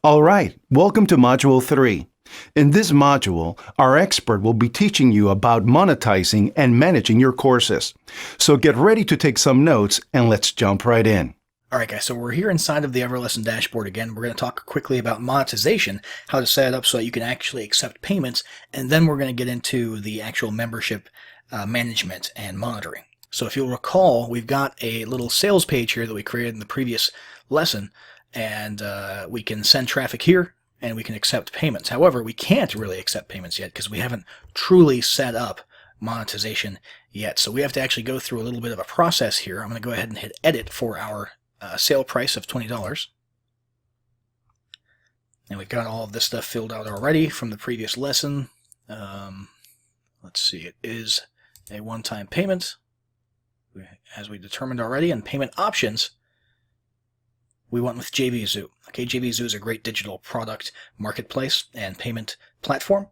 Alright, welcome to Module 3. In this module, our expert will be teaching you about monetizing and managing your courses. So get ready to take some notes and let's jump right in. Alright guys, so we're here inside of the EverLesson dashboard again. We're going to talk quickly about monetization, how to set it up so that you can actually accept payments, and then we're going to get into the actual membership management and monitoring. So if you'll recall, we've got a little sales page here that we created in the previous lesson, and we can send traffic here and we can accept payments. However, we can't really accept payments yet because we haven't truly set up monetization yet. So we have to actually go through a little bit of a process here. I'm going to go ahead and hit edit for our sale price of $20. And we've got all of this stuff filled out already from the previous lesson. Let's see, it is a one-time payment, as we determined already, and payment options. We went with JVZoo. Okay, JVZoo is a great digital product marketplace and payment platform.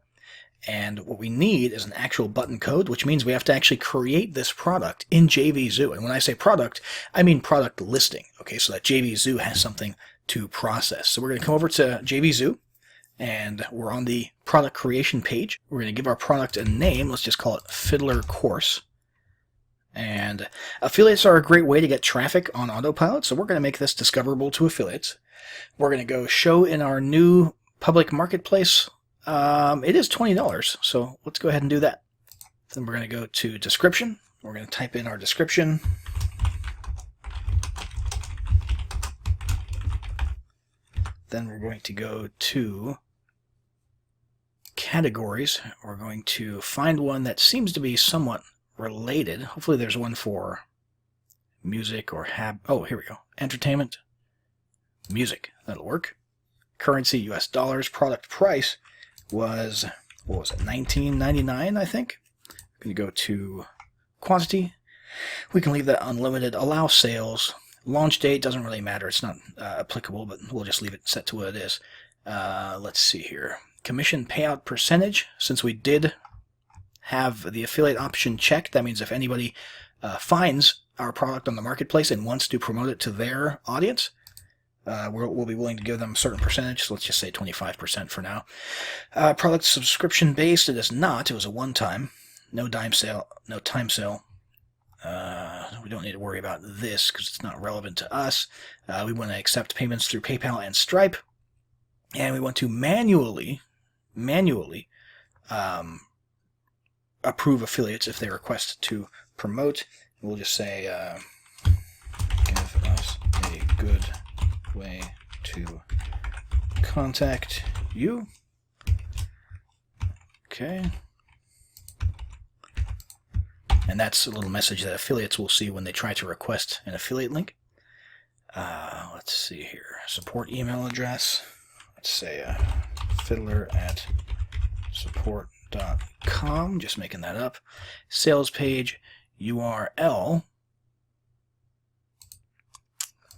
And what we need is an actual button code, which means we have to actually create this product in JVZoo. And when I say product, I mean product listing. Okay, so that JVZoo has something to process. So we're going to come over to JVZoo, and we're on the product creation page. We're going to give our product a name. Let's just call it Fiddler Course. And affiliates are a great way to get traffic on autopilot, so we're going to make this discoverable to affiliates. We're going to go show in our new public marketplace. It is $20, so let's go ahead and do that. Then we're going to go to description. We're going to type in our description. Then we're going to go to categories. We're going to find one that seems to be somewhat related. Hopefully there's one for music or oh, here we go. Entertainment, music. That'll work. Currency, US dollars. Product price was, what was it, $19.99, I think. I'm going to go to quantity. We can leave that unlimited. Allow sales. Launch date doesn't really matter. It's not applicable, but we'll just leave it set to what it is. Let's see here. Commission payout percentage. Since we did have the affiliate option checked, that means if anybody finds our product on the marketplace and wants to promote it to their audience, we'll be willing to give them a certain percentage. So let's just say 25% for now. Product subscription based. It is not. It was a one-time. No time sale. We don't need to worry about this because it's not relevant to us. We want to accept payments through PayPal and Stripe, and we want to manually approve affiliates if they request to promote. We'll just say, give us a good way to contact you. Okay. And that's a little message that affiliates will see when they try to request an affiliate link. Let's see here. Support email address. Let's say fiddler@support.com. Just making that up. Sales page URL.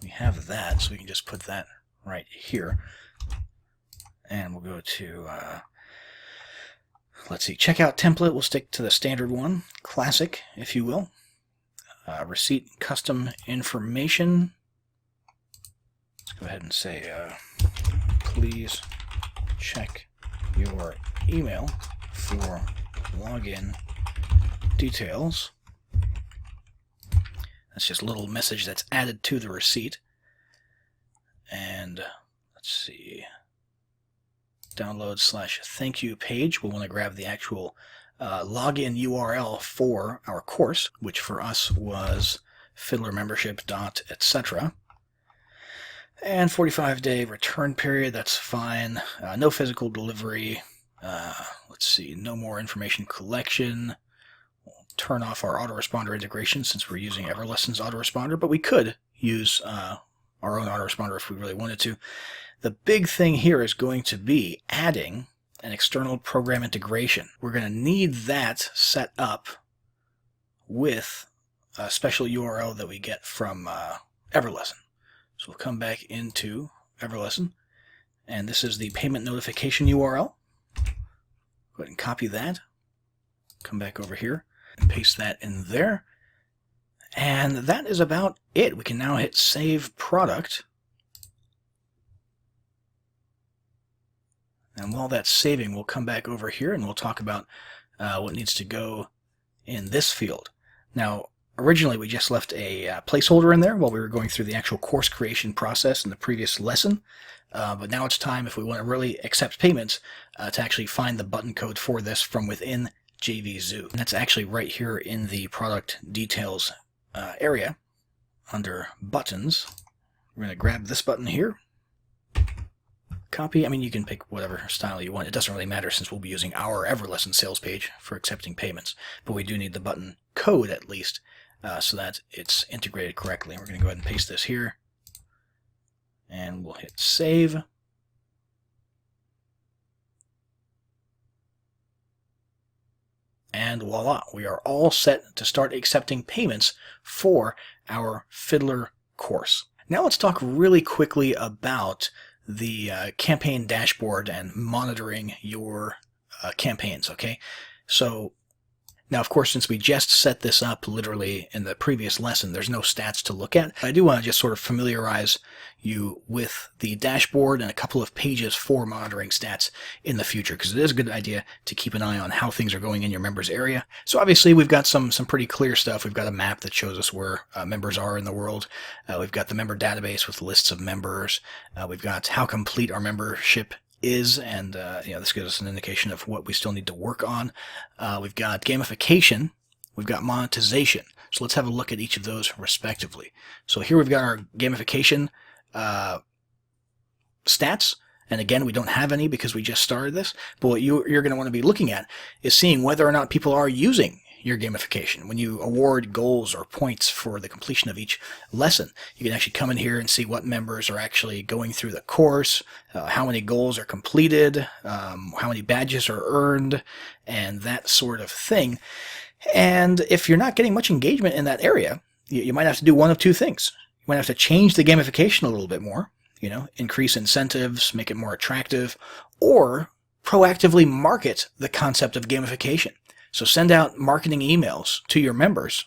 We have that, so we can just put that right here. And we'll go to, let's see, checkout template. We'll stick to the standard one. Classic, if you will. Receipt custom information. Let's go ahead and say, please check your email for login details. That's just a little message that's added to the receipt. And let's see, download/thank you page. We'll want to grab the actual login URL for our course, which for us was fiddlermembership.etc. And 45-day return period, that's fine. No physical delivery. Let's see, no more information collection. We'll turn off our autoresponder integration since we're using EverLesson's autoresponder, but we could use our own autoresponder if we really wanted to. The big thing here is going to be adding an external program integration. We're going to need that set up with a special URL that we get from EverLesson. So we'll come back into EverLesson, and this is the payment notification URL. Go ahead and copy that. Come back over here and paste that in there. And that is about it. We can now hit Save Product. And while that's saving, we'll come back over here and we'll talk about what needs to go in this field. Now, originally we just left a placeholder in there while we were going through the actual course creation process in the previous lesson. But now it's time, if we want to really accept payments, to actually find the button code for this from within JVZoo. And that's actually right here in the product details area under buttons. We're going to grab this button here. Copy. I mean, you can pick whatever style you want. It doesn't really matter since we'll be using our EverLesson sales page for accepting payments. But we do need the button code at least so that it's integrated correctly. We're going to go ahead and paste this here. And we'll hit save. And voila, we are all set to start accepting payments for our Fiddler course. Now let's talk really quickly about the campaign dashboard and monitoring your campaigns, okay? So now, of course, since we just set this up literally in the previous lesson, there's no stats to look at. I do want to just sort of familiarize you with the dashboard and a couple of pages for monitoring stats in the future, because it is a good idea to keep an eye on how things are going in your members area. So obviously we've got some pretty clear stuff. We've got a map that shows us where members are in the world. We've got the member database with lists of members. We've got how complete our membership is, and this gives us an indication of what we still need to work on. We've got gamification, we've got monetization. So let's have a look at each of those respectively. So here we've got our gamification stats, and again, we don't have any because we just started this, but what you're going to want to be looking at is seeing whether or not people are using your gamification. When you award goals or points for the completion of each lesson, you can actually come in here and see what members are actually going through the course, how many goals are completed, how many badges are earned, and that sort of thing. And if you're not getting much engagement in that area, you might have to do one of two things. You might have to change the gamification a little bit more, increase incentives, make it more attractive, or proactively market the concept of gamification. So send out marketing emails to your members,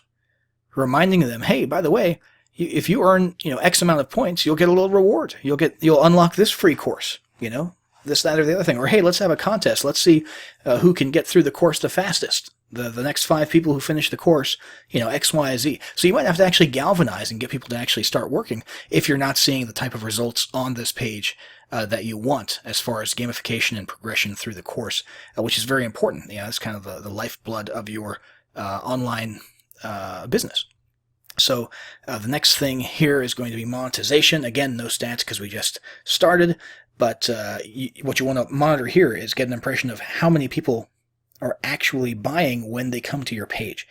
reminding them, hey, by the way, if you earn, X amount of points, you'll get a little reward. You'll unlock this free course, this, that, or the other thing. Or, hey, let's have a contest. Let's see who can get through the course the fastest. The next 5 people who finish the course, X, Y, Z. So you might have to actually galvanize and get people to actually start working if you're not seeing the type of results on this page that you want as far as gamification and progression through the course, which is very important. It's kind of the lifeblood of your online business. So the next thing here is going to be monetization. Again, no stats because we just started, but what you want to monitor here is get an impression of how many people are actually buying when they come to your page.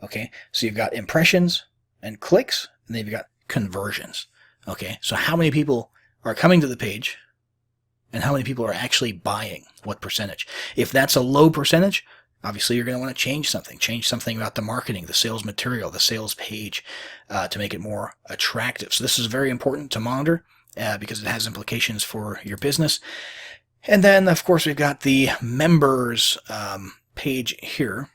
Okay, so you've got impressions and clicks, and then you've got conversions. Okay, so how many people are coming to the page and how many people are actually buying, what percentage. If that's a low percentage, obviously you're going to want to change something about the marketing, the sales material, the sales page to make it more attractive. So this is very important to monitor because it has implications for your business. And then, of course, we've got the members page here,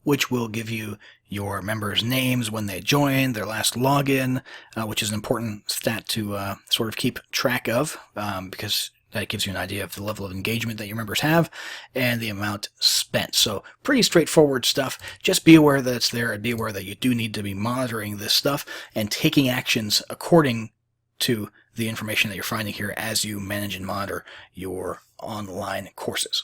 which will give you your members' names when they join, their last login, which is an important stat to sort of keep track of because that gives you an idea of the level of engagement that your members have and the amount spent. So pretty straightforward stuff. Just be aware that it's there and be aware that you do need to be monitoring this stuff and taking actions according to the information that you're finding here as you manage and monitor your online courses.